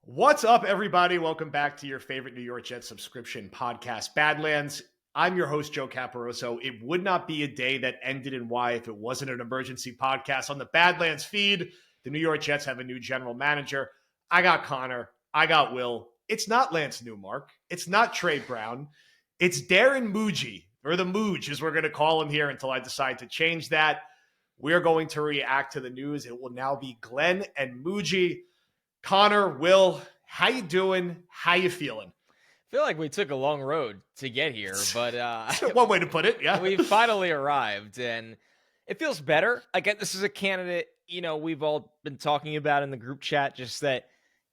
What's up, everybody? Welcome back to your favorite New York Jets subscription podcast, Badlands. I'm your host, Joe Caporoso. It would not be a day that ended in Y if it wasn't an emergency podcast on the Badlands feed. The New York Jets have a new general manager. I got Connor. I got Will. It's not Lance Newmark. It's not Trey Brown. It's Darren Mougey, or the Mooj, as we're going to call him here until I decide to change that. We are going to react to the news. It will now be Glenn and Muji. Connor, Will, how you doing? How you feeling? I feel like we took a long road to get here, but One way to put it, yeah. we finally arrived, and it feels better. Again, this is a candidate, we've all been talking about in the group chat, just that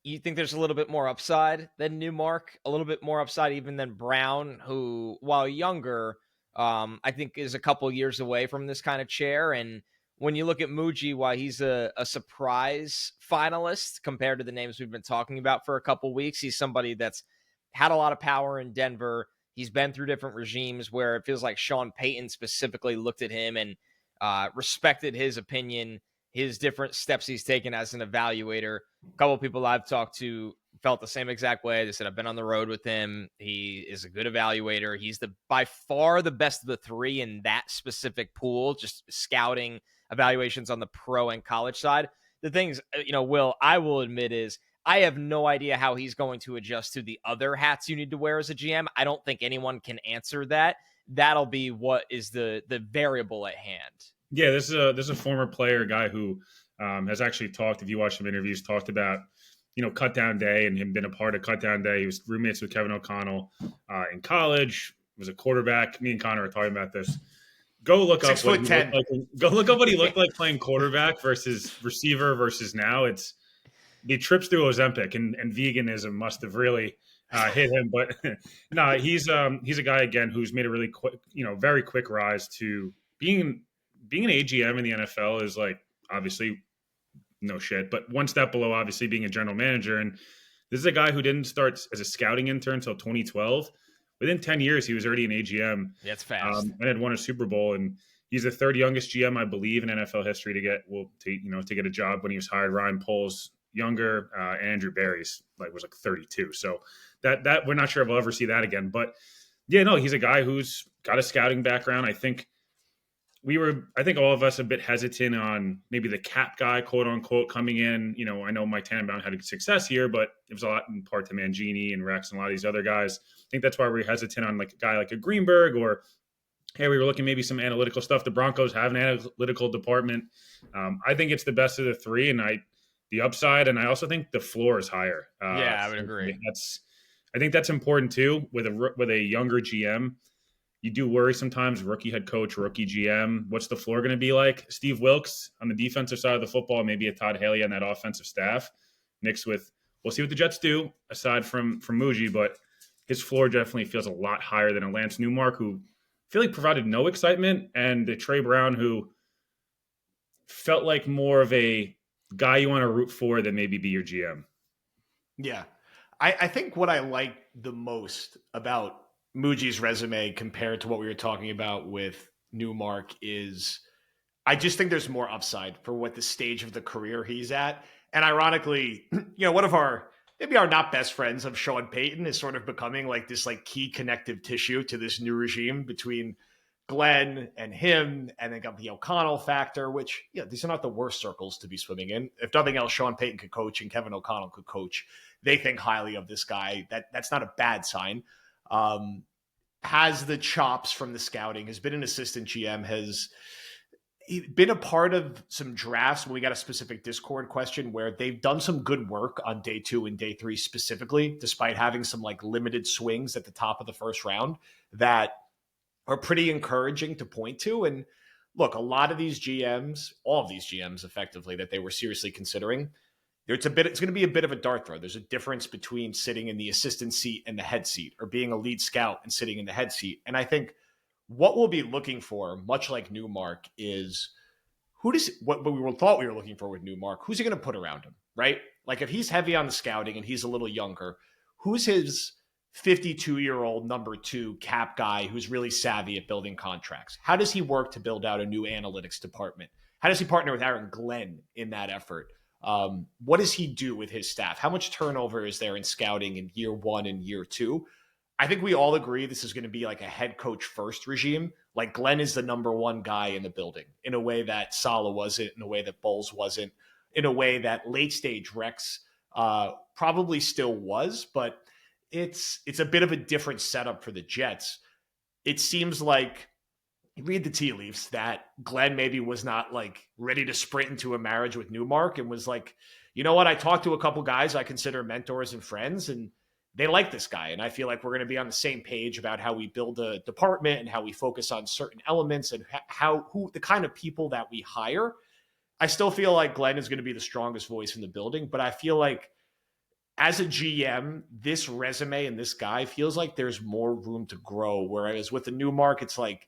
you think there's a little bit more upside than Newmark, a little bit more upside even than Brown, who, while younger, I think is a couple years away from this kind of chair. And when you look at Muji, while he's a surprise finalist compared to the names we've been talking about for a couple weeks, he's somebody that's had a lot of power in Denver. He's been through different regimes where it feels like Sean Payton specifically looked at him and respected his opinion, his different steps he's taken as an evaluator. A couple of people I've talked to felt the same exact way. They said, I've been on the road with him. He is a good evaluator. He's by far the best of the three in that specific pool, just scouting evaluations on the pro and college side. The things, Will, I will admit is I have no idea how he's going to adjust to the other hats you need to wear as a GM. I don't think anyone can answer that. That'll be what is the variable at hand. Yeah, this is a former player, guy who has actually talked, if you watch some interviews, talked about, cut down day and him been a part of cut down day. He was roommates with Kevin O'Connell in college, was a quarterback. Me and Connor are talking about this. Go look up what he looked like playing quarterback versus receiver versus now. It's the trips through Ozempic and veganism must have really hit him. But no, he's a guy again who's made a really quick, very quick rise to being an AGM in the NFL is like obviously no shit, but one step below obviously being a general manager. And this is a guy who didn't start as a scouting intern until 2012. Within 10 years, he was already an AGM. That's fast. And had won a Super Bowl. And he's the third youngest GM, I believe, in NFL history to get a job when he was hired. Ryan Poles younger, Andrew Barry's was 32. So that we're not sure if we'll ever see that again. But yeah, no, he's a guy who's got a scouting background. I think all of us a bit hesitant on maybe the cap guy, quote unquote, coming in. I know Mike Tannenbaum had success here, but it was a lot in part to Mangini and Rex and a lot of these other guys. I think that's why we're hesitant on a guy like a Greenberg, or hey, we were looking maybe some analytical stuff. The Broncos have an analytical department. I think it's the best of the three, and the upside, and I also think the floor is higher. Yeah, I would agree. I think that's important too with a younger GM. You do worry sometimes, rookie head coach, rookie GM. What's the floor going to be like? Steve Wilkes on the defensive side of the football, maybe a Todd Haley on that offensive staff, mixed with, we'll see what the Jets do aside from Muji, but his floor definitely feels a lot higher than a Lance Newmark, who I feel like provided no excitement, and the Trey Brown, who felt like more of a guy you want to root for than maybe be your GM. Yeah. I think what I like the most about Muji's resume compared to what we were talking about with Newmark is I just think there's more upside for what the stage of the career he's at. And ironically, one of our not best friends of Sean Payton is sort of becoming this key connective tissue to this new regime between Glenn and him, and then got the O'Connell factor, which these are not the worst circles to be swimming in. If nothing else, Sean Payton could coach and Kevin O'Connell could coach. They think highly of this guy. That's not a bad sign. Has the chops from the scouting, has been an assistant GM, has been a part of some drafts when we got a specific Discord question where they've done some good work on day 2 and day 3 specifically, despite having some limited swings at the top of the first round that are pretty encouraging to point to. And look, a lot of these GMs, all of these GMs effectively that they were seriously considering, it's going to be a bit of a dart throw. There's a difference between sitting in the assistant seat and the head seat, or being a lead scout and sitting in the head seat. And I think what we'll be looking for, much like Newmark, is what we thought we were looking for with Newmark. Who's he going to put around him, right? If he's heavy on the scouting and he's a little younger, who's his 52-year-old number 2 cap guy who's really savvy at building contracts? How does he work to build out a new analytics department? How does he partner with Aaron Glenn in that effort? What does he do with his staff? How much turnover is there in scouting in year 1 and year 2? I think we all agree this is going to be like a head coach first regime. Like Glenn is the number one guy in the building in a way that Saleh wasn't, in a way that Bowles wasn't, in a way that late stage Rex probably still was, but it's a bit of a different setup for the Jets. It seems like, you read the tea leaves, that Glenn maybe was not like ready to sprint into a marriage with Newmark and was like, you know what? I talked to a couple guys I consider mentors and friends, and they like this guy. And I feel like we're going to be on the same page about how we build a department and how we focus on certain elements and who the kind of people that we hire. I still feel like Glenn is going to be the strongest voice in the building, but I feel like as a GM, this resume and this guy feels like there's more room to grow. Whereas with the Newmark, it's like,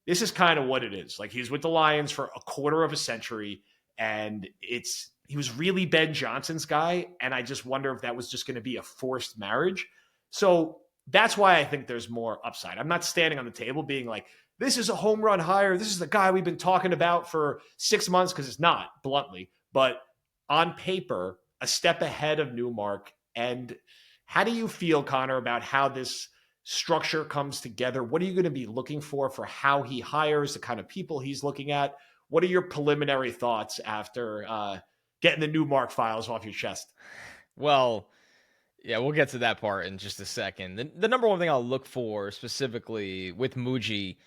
this is kind of what it is. Like, he's with the Lions for a quarter of a century, and he was really Ben Johnson's guy, and I just wonder if that was just going to be a forced marriage. So that's why I think there's more upside. I'm not standing on the table being like, this is a home run hire. This is the guy we've been talking about for 6 months, because it's not, bluntly. But on paper, a step ahead of Newmark. And how do you feel, Connor, about how this structure comes together? What are you going to be looking for how he hires, the kind of people he's looking at? What are your preliminary thoughts after getting the Newmark files off your chest? Well, yeah, we'll get to that part in just a second. The number one thing I'll look for specifically with Muji,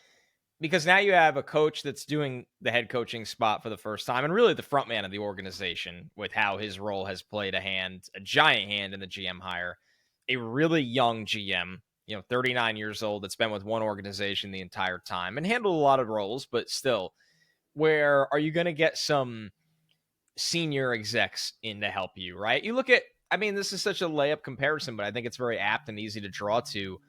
because now you have a coach that's doing the head coaching spot for the first time and really the front man of the organization with how his role has played a giant hand in the GM hire. A really young GM, 39 years old, that's been with one organization the entire time and handled a lot of roles, but still, where are you going to get some senior execs in to help you, right? You look at, this is such a layup comparison, but I think it's very apt and easy to draw to.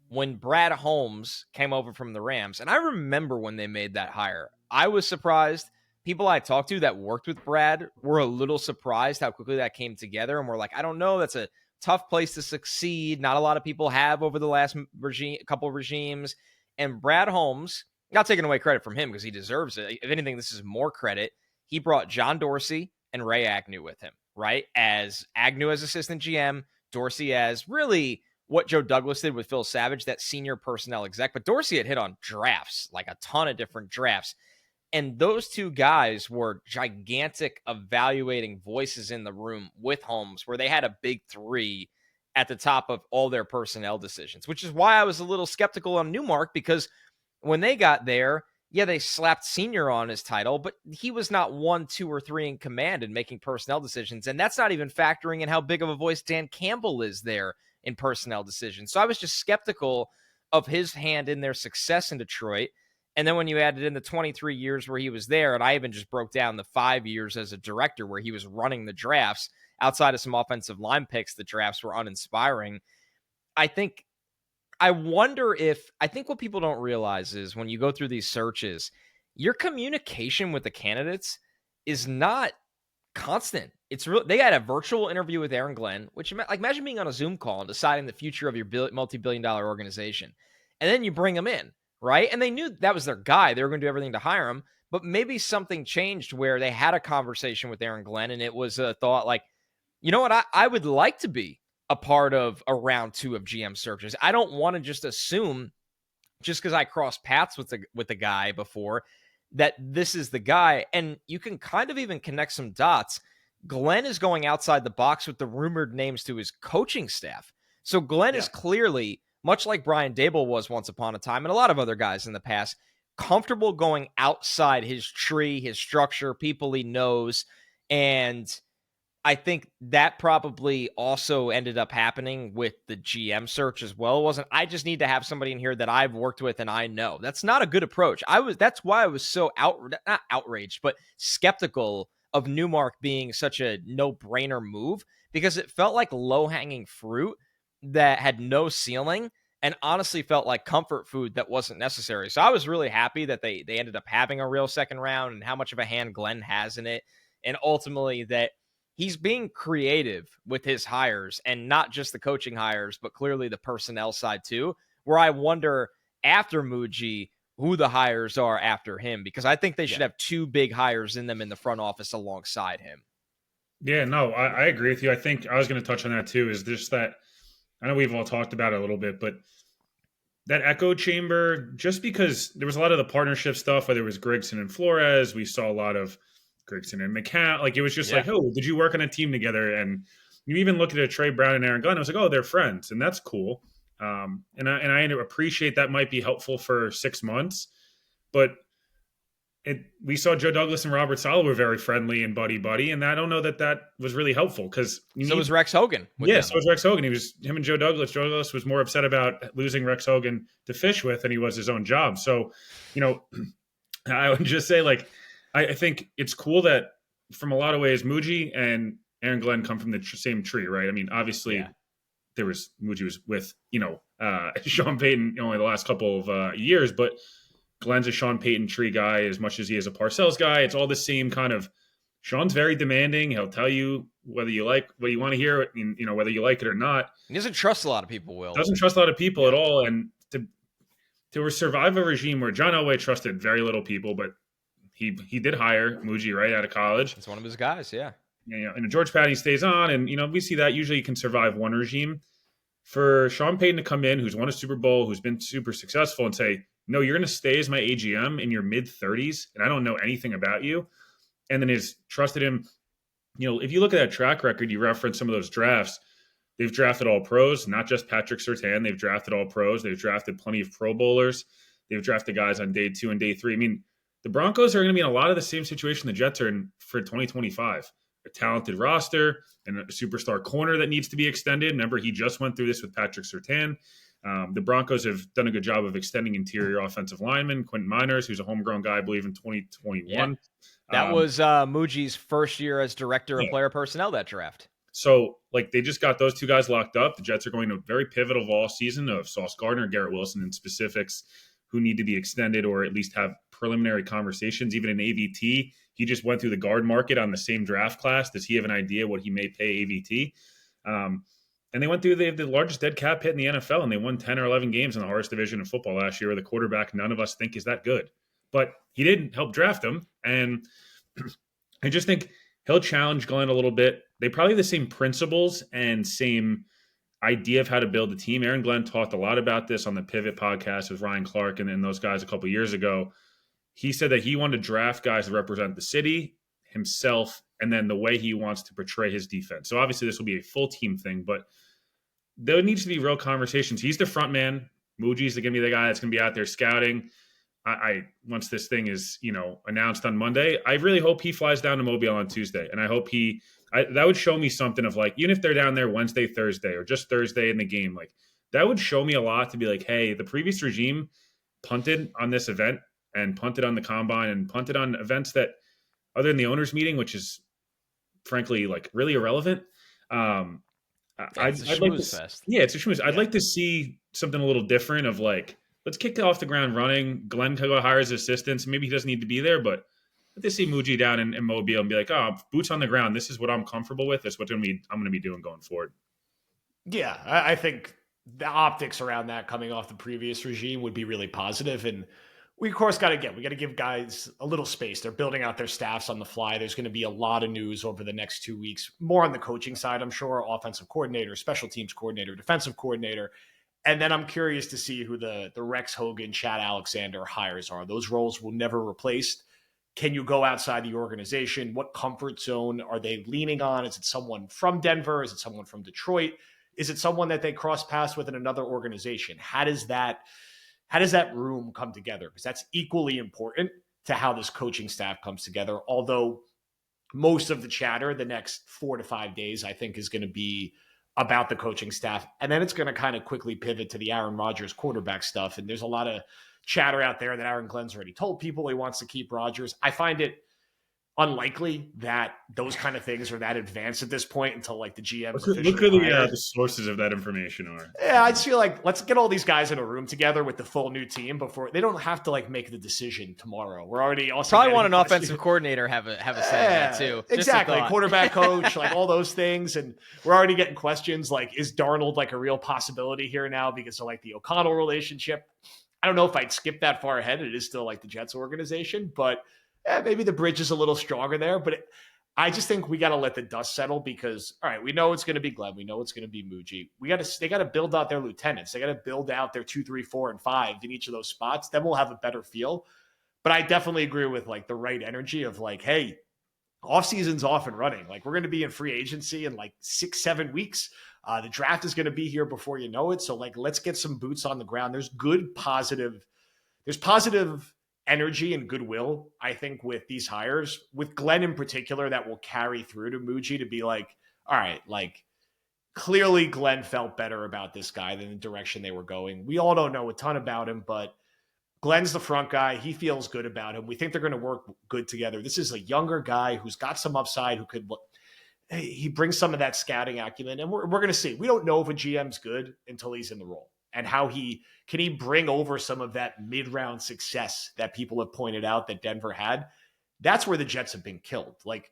When Brad Holmes came over from the Rams, and I remember when they made that hire, I was surprised. People I talked to that worked with Brad were a little surprised how quickly that came together, and were like, I don't know, that's a tough place to succeed. Not a lot of people have over the last couple of regimes. And Brad Holmes, not taking away credit from him because he deserves it. If anything, this is more credit. He brought John Dorsey and Ray Agnew with him, right? As Agnew as assistant GM, Dorsey as really what Joe Douglas did with Phil Savage, that senior personnel exec. But Dorsey had hit on drafts, like a ton of different drafts. And those two guys were gigantic evaluating voices in the room with Holmes, where they had a big three at the top of all their personnel decisions, which is why I was a little skeptical on Newmark, because when they got there, yeah, they slapped senior on his title, but he was not 1, 2, or 3 in command in making personnel decisions. And that's not even factoring in how big of a voice Dan Campbell is there in personnel decisions. So I was just skeptical of his hand in their success in Detroit. And then when you added in the 23 years where he was there, and I even just broke down the 5 years as a director where he was running the drafts, outside of some offensive line picks, the drafts were uninspiring. I think what people don't realize is when you go through these searches, your communication with the candidates is not constant. It's real. They had a virtual interview with Aaron Glenn, which, like, imagine being on a Zoom call and deciding the future of your multi-billion-dollar organization. And then you bring them in, right? And they knew that was their guy. They were going to do everything to hire him. But maybe something changed where they had a conversation with Aaron Glenn, and it was a thought like, you know what? I would like to be a part of a round 2 of GM searches. I don't want to just assume, just because I crossed paths with the guy before, that this is the guy. And you can kind of even connect some dots. Glenn is going outside the box with the rumored names to his coaching staff. So Glenn is clearly, much like Brian Dable was once upon a time, and a lot of other guys in the past, comfortable going outside his tree, his structure, people he knows. And I think that probably also ended up happening with the GM search as well. It wasn't, I just need to have somebody in here that I've worked with and I know. That's not a good approach. That's why I was so not outraged, but skeptical of Newmark being such a no-brainer move, because it felt like low-hanging fruit that had no ceiling and honestly felt like comfort food that wasn't necessary. So I was really happy that they ended up having a real second round and how much of a hand Glenn has in it. And ultimately that he's being creative with his hires, and not just the coaching hires, but clearly the personnel side too, where I wonder after Muji who the hires are after him, because I think they should have 2 big hires in them in the front office alongside him. Yeah, no, I agree with you. I think I was going to touch on that too. Is just that I know we've all talked about it a little bit, but that echo chamber, just because there was a lot of the partnership stuff, whether it was Grigson and Flores, we saw a lot of Grigson and McCann. Like it was just Yeah. like, oh, did you work on a team together? And you even look at a Trey Brown and Aaron Glenn, I was like, oh, they're friends, and that's cool. And I appreciate that might be helpful for 6 months, but we saw Joe Douglas and Robert Saleh were very friendly and buddy, and I don't know that was really helpful because So was Rex Hogan. Yeah, so was Rex Hogan. Him and Joe Douglas. Joe Douglas was more upset about losing Rex Hogan to fish with than he was his own job. So, I would just say, like, I think it's cool that from a lot of ways, Muji and Aaron Glenn come from the same tree, right? I mean, obviously, Muji was with Sean Payton only the last couple of years, but Glenn's a Sean Payton tree guy as much as he is a Parcells guy. It's all the same kind of. Sean's very demanding. He'll tell you whether you like what you want to hear, whether you like it or not. He doesn't trust a lot of people, Will. Doesn't trust a lot of people at all. And to survive a regime where John Elway trusted very little people, but he did hire Muji right out of college. It's one of his guys, yeah. And George Patty stays on, and we see that usually you can survive one regime. For Sean Payton to come in, who's won a Super Bowl, who's been super successful, and say, no, you're going to stay as my AGM in your mid-30s, and I don't know anything about you. And then has trusted him. If you look at that track record, you reference some of those drafts. They've drafted all pros, not just Patrick Surtain. They've drafted all pros. They've drafted plenty of Pro Bowlers. They've drafted guys on day 2 and day 3. I mean, the Broncos are going to be in a lot of the same situation the Jets are in for 2025. A talented roster and a superstar corner that needs to be extended. Remember, he just went through this with Patrick Surtain. The Broncos have done a good job of extending interior offensive linemen. Quentin Miners, who's a homegrown guy, I believe, in 2021. Yeah. That was Muji's first year as director of player personnel, that draft. So, they just got those two guys locked up. The Jets are going to a very pivotal fall season of Sauce Gardner and Garrett Wilson in specifics who need to be extended or at least have preliminary conversations. Even in AVT, he just went through the guard market on the same draft class. Does he have an idea what he may pay AVT? And they have the largest dead cap hit in the NFL, and they won 10 or 11 games in the hardest division of football last year with a quarterback none of us think is that good. But he didn't help draft him, and I just think he'll challenge Glenn a little bit. They probably have the same principles and same idea of how to build a team. Aaron Glenn talked a lot about this on the Pivot podcast with Ryan Clark and then those guys a couple of years ago. He said that he wanted to draft guys that represent the city, himself, and then the way he wants to portray his defense. So obviously this will be a full team thing, but there needs to be real conversations. He's the front man. Muji's going to be the guy that's going to be out there scouting. I once this thing is, announced on Monday, I really hope he flies down to Mobile on Tuesday. And I hope that would show me something of even if they're down there Wednesday, Thursday, or just Thursday in the game, that would show me a lot to be hey, the previous regime punted on this event and punted on the combine and punted on events that other than the owners meeting, which is frankly really irrelevant. I'd like to, fest. Yeah, it's a schmooze. I'd like to see something a little different of let's kick it off the ground running. Glenn can go hire his assistants. Maybe he doesn't need to be there, but let us see Muji down in Mobile and be boots on the ground. This is what I'm comfortable with. That's what I'm going to be doing going forward. Yeah, I think the optics around that coming off the previous regime would be really positive. And we, of course, got to give guys a little space. They're building out their staffs on the fly. There's going to be a lot of news over the next 2 weeks, more on the coaching side, I'm sure, offensive coordinator, special teams coordinator, defensive coordinator. And then I'm curious to see who the Rex Hogan, Chad Alexander hires are. Those roles will never replaced. Can you go outside the organization? What comfort zone are they leaning on? Is it someone from Denver? Is it someone from Detroit? Is it someone that they cross paths with in another organization? How does that room come together? Because that's equally important to how this coaching staff comes together. Although most of the chatter the next 4 to 5 days, I think, is going to be about the coaching staff. And then it's going to kind of quickly pivot to the Aaron Rodgers quarterback stuff. And there's a lot of chatter out there that Aaron Glenn's already told people he wants to keep Rodgers. I find it unlikely that those kind of things are that advanced at this point until the GM's Look who the sources of that information are. Yeah, I just feel let's get all these guys in a room together with the full new team before they don't have to make the decision tomorrow. We're already also probably want an offensive coordinator have a say in that too. Exactly, quarterback coach, all those things, and we're already getting questions is Darnold a real possibility here now because of the O'Connell relationship? I don't know if I'd skip that far ahead. It is still the Jets organization, but maybe the bridge is a little stronger there. But I just think we got to let the dust settle because, all right, we know it's going to be Glenn. We know it's going to be Muji. They got to build out their lieutenants. They got to build out their 2, 3, 4, and 5 in each of those spots. Then we'll have a better feel. But I definitely agree with like the right energy of like, hey, off season's off and running. Like we're going to be in free agency in like 6, 7 weeks. The draft is going to be here before you know it. So like, let's get some boots on the ground. There's positive energy and goodwill, I think, with these hires, with Glenn in particular, that will carry through to Muji to be like, all right, like clearly Glenn felt better about this guy than the direction they were going. We all don't know a ton about him, but Glenn's the front guy. He feels good about him. We think they're going to work good together. This is a younger guy who's got some upside, who could, he brings some of that scouting acumen, and we're going to see. We don't know if a GM's good until he's in the role, and how can he bring over some of that mid-round success that people have pointed out that Denver had. That's where the Jets have been killed. Like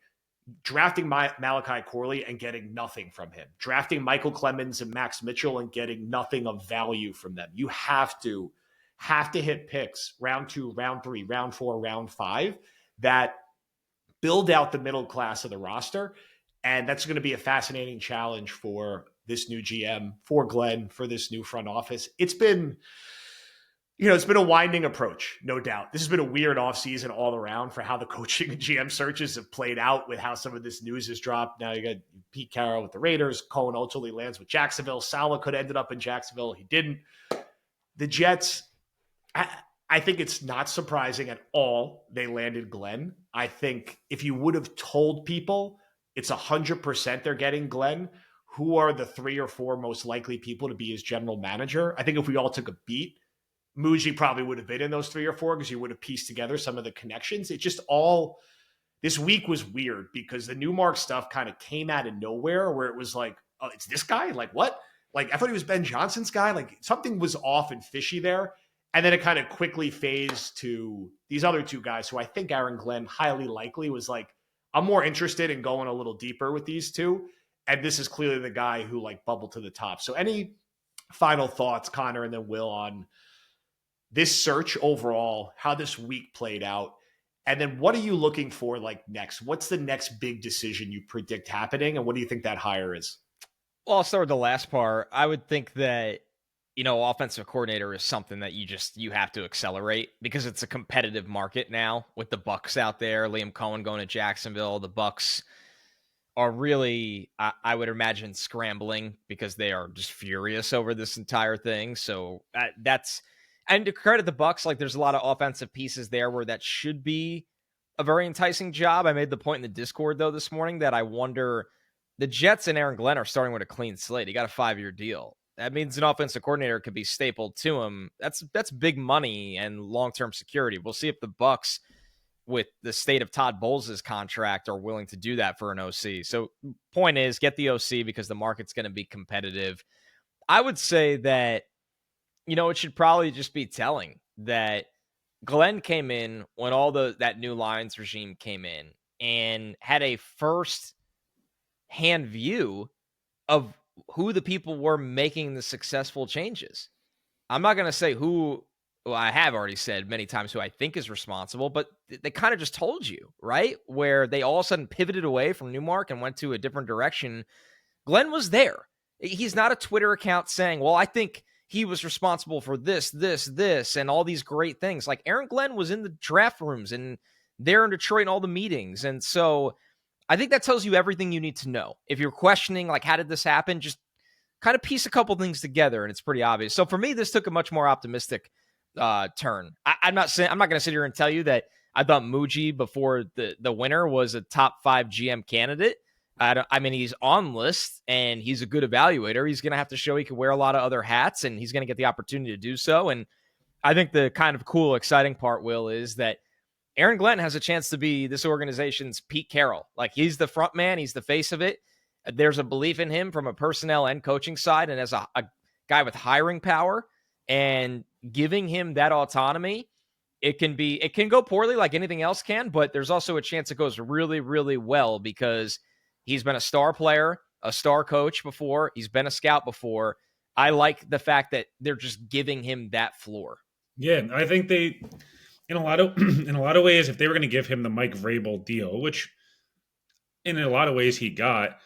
drafting Malachi Corley and getting nothing from him, drafting Michael Clemens and Max Mitchell and getting nothing of value from them. You have to hit picks round 2, round 3, round 4, round 5 that build out the middle class of the roster. And that's going to be a fascinating challenge for this new GM, for Glenn, for this new front office. It's been a winding approach, no doubt. This has been a weird offseason all around for how the coaching and GM searches have played out with how some of this news has dropped. Now you got Pete Carroll with the Raiders. Cohen ultimately lands with Jacksonville. Saleh could have ended up in Jacksonville. He didn't. The Jets, I think it's not surprising at all they landed Glenn. I think if you would have told people it's 100% they're getting Glenn, who are the 3 or 4 most likely people to be his general manager, I think if we all took a beat, Muji probably would have been in those 3 or 4 because you would have pieced together some of the connections. It just all, this week was weird because the Newmark stuff kind of came out of nowhere where it was like, oh, it's this guy? Like what? Like I thought he was Ben Johnson's guy. Like something was off and fishy there. And then it kind of quickly phased to these other 2 guys who I think Aaron Glenn highly likely was like, I'm more interested in going a little deeper with these 2. And this is clearly the guy who like bubbled to the top. So any final thoughts, Connor, and then Will, on this search overall, how this week played out, and then what are you looking for like next? What's the next big decision you predict happening, and what do you think that hire is? Well, I'll start with the last part. I would think that, offensive coordinator is something that you have to accelerate because it's a competitive market now with the Bucs out there, Liam Cohen going to Jacksonville. The Bucs are really, I would imagine, scrambling because they are just furious over this entire thing. So and to credit the Bucs, like there's a lot of offensive pieces there where that should be a very enticing job. I made the point in the Discord though this morning that I wonder, the Jets and Aaron Glenn are starting with a clean slate. He got a 5-year deal. That means an offensive coordinator could be stapled to him. That's big money and long-term security. We'll see if the Bucs, with the state of Todd Bowles' contract, are willing to do that for an OC. So point is, get the OC because the market's going to be competitive. I would say that, it should probably just be telling that Glenn came in when that new Lions regime came in and had a first-hand view of who the people were making the successful changes. I'm not going to say who, well, I have already said many times who I think is responsible, but they kind of just told you, right? Where they all of a sudden pivoted away from Newmark and went to a different direction. Glenn was there. He's not a Twitter account saying, well, I think he was responsible for this, and all these great things. Like Aaron Glenn was in the draft rooms and there in Detroit and all the meetings. And so I think that tells you everything you need to know. If you're questioning, like, how did this happen? Just kind of piece a couple things together and it's pretty obvious. So for me, this took a much more optimistic turn. I'm not going to sit here and tell you that I thought Muji before the winner was a top 5 GM candidate. I mean, he's on list and he's a good evaluator. He's going to have to show he can wear a lot of other hats and he's going to get the opportunity to do so. And I think the kind of cool, exciting part, Will, is that Aaron Glenn has a chance to be this organization's Pete Carroll. Like he's the front man. He's the face of it. There's a belief in him from a personnel and coaching side. And as a guy with hiring power and giving him that autonomy, it can go poorly like anything else can, but there's also a chance it goes really, really well because he's been a star player, a star coach before. He's been a scout before. I like the fact that they're just giving him that floor. Yeah, I think they, in a lot of ways, if they were going to give him the Mike Vrabel deal, which in a lot of ways he got.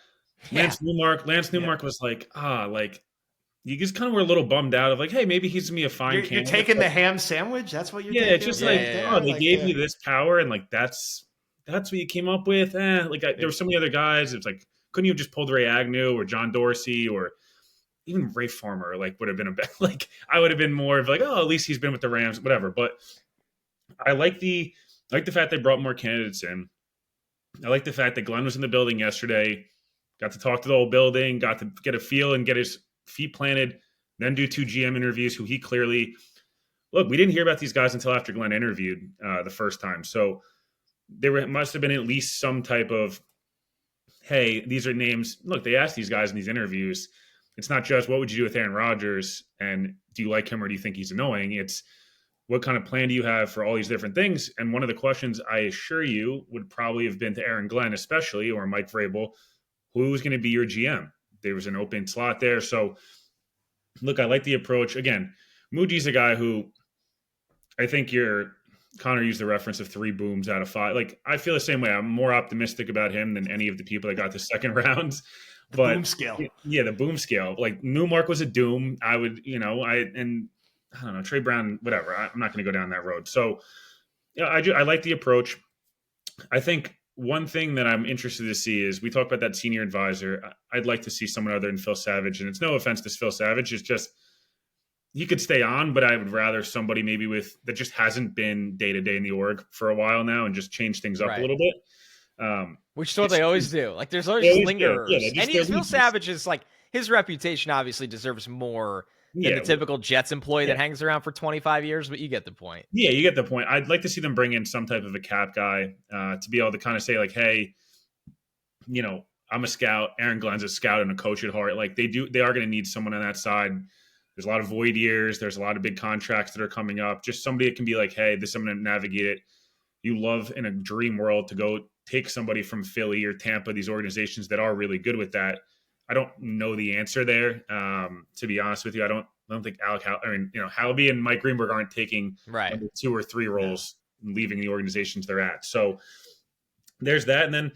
Yeah. Lance Newmark was like, you just kind of were a little bummed out of like, hey, maybe he's gonna be a fine You're candidate. taking the ham sandwich. That's what you're Yeah, taking. just Yeah, like, yeah, yeah. oh, they Like, gave you this power, and like that's what you came up with. There were so many other guys. It's like, couldn't you have just pulled Ray Agnew or John Dorsey or even Ray Farmer? Like, would have been a bit like I would have been more of like, oh, at least he's been with the Rams, whatever. But I like the fact they brought more candidates in. I like the fact that Glenn was in the building yesterday, got to talk to the whole building, got to get a feel and get his feet planted, then do 2 GM interviews who he clearly look. We didn't hear about these guys until after Glenn interviewed the first time. So must have been at least some type of, hey, these are names. Look, they asked these guys in these interviews. It's not just what would you do with Aaron Rodgers and do you like him or do you think he's annoying? It's what kind of plan do you have for all these different things? And one of the questions I assure you would probably have been to Aaron Glenn, especially, or Mike Vrabel, who's going to be your GM? There was an open slot there. So, look, I like the approach. Again, Muji's a guy who I think Connor used the reference of 3 booms out of 5. Like, I feel the same way. I'm more optimistic about him than any of the people that got to second rounds. the boom scale. Yeah, the boom scale. Like, Newmark was a doom. I would, I don't know, Trey Brown, whatever. I'm not going to go down that road. So, yeah, I like the approach. I think one thing that I'm interested to see is we talked about that senior advisor. I'd like to see someone other than Phil Savage. And it's no offense to Phil Savage. It's just he could stay on, but I would rather somebody maybe that just hasn't been day-to-day in the org for a while now and just change things up a little bit. Which is what they always do. Like, there's always lingerers. Yeah, and Phil Savage is like, his reputation obviously deserves more than the typical Jets employee that hangs around for 25 years, but you get the point. Yeah, you get the point. I'd like to see them bring in some type of a cap guy to be able to kind of say like, hey, I'm a scout. Aaron Glenn's a scout and a coach at heart. Like they are going to need someone on that side. There's a lot of void years. There's a lot of big contracts that are coming up. Just somebody that can be like, hey, I'm going to navigate it. You love in a dream world to go take somebody from Philly or Tampa, these organizations that are really good with that. I don't know the answer there. To be honest with you, I don't think Halby and Mike Greenberg aren't taking number 2 or 3 roles and leaving the organizations they're at. So there's that. And then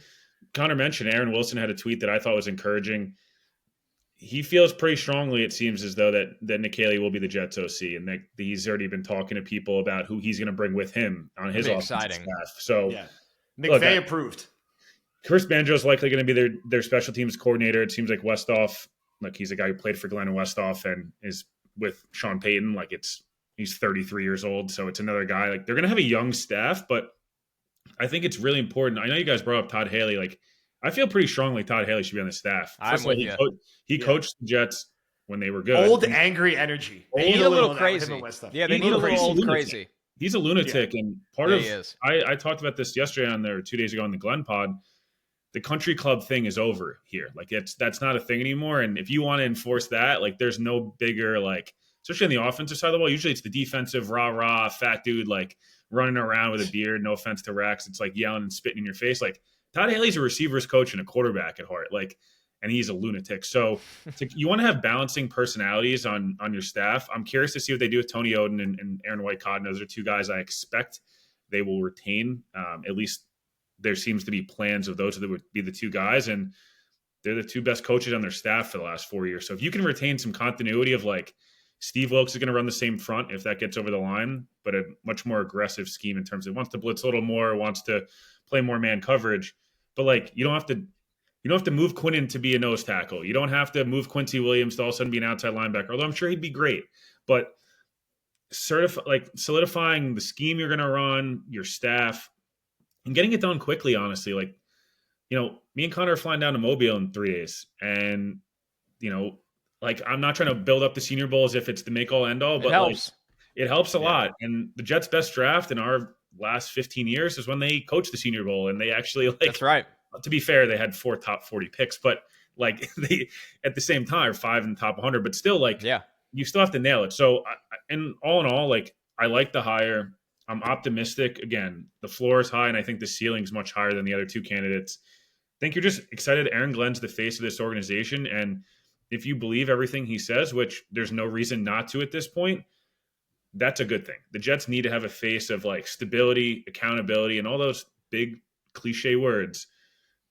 Connor mentioned Aaron Wilson had a tweet that I thought was encouraging. He feels pretty strongly, it seems as though that Nick Haley will be the Jets OC, and that he's already been talking to people about who he's going to bring with him on his offensive staff. So McVay approved. Chris Banjo is likely going to be their special teams coordinator. It seems like Westhoff, he's a guy who played for Glenn and Westhoff and is with Sean Payton. He's 33 years old, so it's another guy. Like, they're going to have a young staff, but I think it's really important. I know you guys brought up Todd Haley. Like, I feel pretty strongly Todd Haley should be on the staff. I'm with you. He coached the Jets when they were good. Old, angry energy. They need a little crazy. Yeah, they need a little old crazy. He's a lunatic, and I talked about this yesterday on there 2 days ago on the Glenn pod. The country club thing is over here. Like, that's not a thing anymore. And if you want to enforce that, like, there's no bigger, like, especially on the offensive side of the ball, usually it's the defensive rah fat dude, like, running around with a beard. No offense to Rex. It's like yelling and spitting in your face. Like, Todd Haley's a receivers coach and a quarterback at heart. Like, and he's a lunatic. So you want to have balancing personalities on your staff. I'm curious to see what they do with Tony Oden and Aaron White-Cotton. Those are 2 guys I expect they will retain. At least there seems to be plans of those that would be the 2 guys, and they're the 2 best coaches on their staff for the last 4 years. So if you can retain some continuity of, like, Steve Wilkes is going to run the same front if that gets over the line, but a much more aggressive scheme in terms of wants to blitz a little more, wants to play more man coverage. But, like, you don't have to move Quinnen to be a nose tackle. You don't have to move Quincy Williams to all of a sudden be an outside linebacker, although I'm sure he'd be great. But solidifying the scheme you're going to run, your staff, and getting it done quickly, honestly. Like, me and Connor are flying down to Mobile in 3 days. And, I'm not trying to build up the Senior Bowl as if it's the make-all, end-all, but it helps a lot. And the Jets' best draft in our last 15 years is when they coached the Senior Bowl, and they actually, that's right. To be fair, they had 4 top 40 picks, but, like, they at the same time are 5 in the top 100. But still, you still have to nail it. So, and all in all, I like the hire. I'm optimistic. Again, the floor is high, and I think the ceiling is much higher than the other 2 candidates. I think you're just excited. Aaron Glenn's the face of this organization, and if you believe everything he says, which there's no reason not to at this point, that's a good thing. The Jets need to have a face of, like, stability, accountability, and all those big cliche words.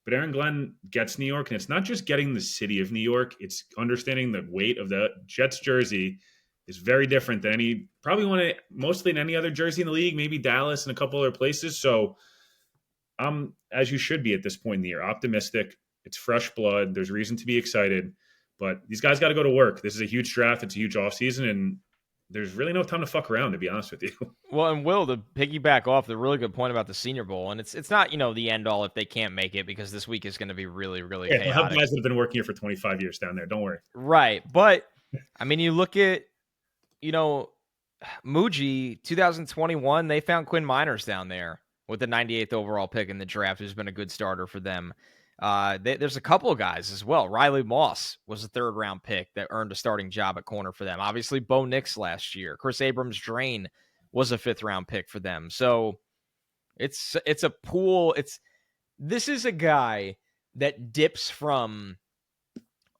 But Aaron Glenn gets New York, and it's not just getting the city of New York. It's understanding the weight of the Jets jersey is very different than mostly in any other jersey in the league, maybe Dallas and a couple other places. So I'm, as you should be at this point in the year, optimistic. It's fresh blood. There's reason to be excited. But these guys got to go to work. This is a huge draft. It's a huge offseason, and there's really no time to fuck around, to be honest with you. Well, and Will, to piggyback off the really good point about the Senior Bowl, and it's not, the end all if they can't make it, because this week is going to be really, really Yeah, we'll have chaotic. guys that have been working here for 25 years down there. Don't worry. Right. But, I mean, you look at, Muji, 2021, they found Quinn Miners down there with the 98th overall pick in the draft, who's been a good starter for them. There's a couple of guys as well. Riley Moss was a 3rd-round pick that earned a starting job at corner for them. Obviously, Bo Nix last year. Chris Abrams-Drain was a 5th-round pick for them. So it's a pool. This is a guy that dips from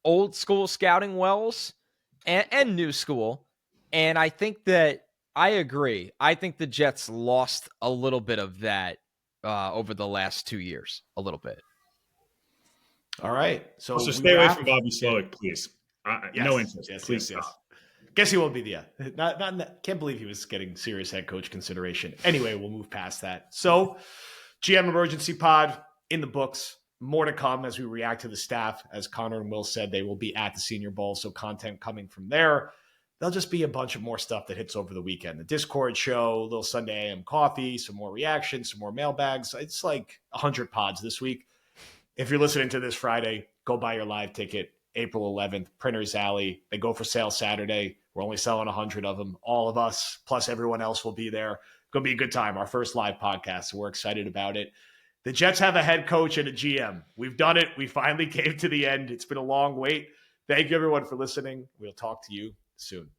old school scouting wells and new school. And I think that I agree. I think the Jets lost a little bit of that over the last 2 years, a little bit. All right. So stay away from Bobby Slowick, please. No interest. Yes, please yes. stop. Guess he won't be the can't believe he was getting serious head coach consideration. Anyway, we'll move past that. So GM emergency pod in the books. More to come as we react to the staff. As Connor and Will said, they will be at the Senior Bowl, so content coming from there. There'll just be a bunch of more stuff that hits over the weekend. The Discord show, a little Sunday AM coffee, some more reactions, some more mailbags. It's like 100 pods this week. If you're listening to this Friday, go buy your live ticket. April 11th, Printers Alley. They go for sale Saturday. We're only selling 100 of them. All of us, plus everyone else, will be there. Going to be a good time. Our first live podcast, so we're excited about it. The Jets have a head coach and a GM. We've done it. We finally came to the end. It's been a long wait. Thank you, everyone, for listening. We'll talk to you soon.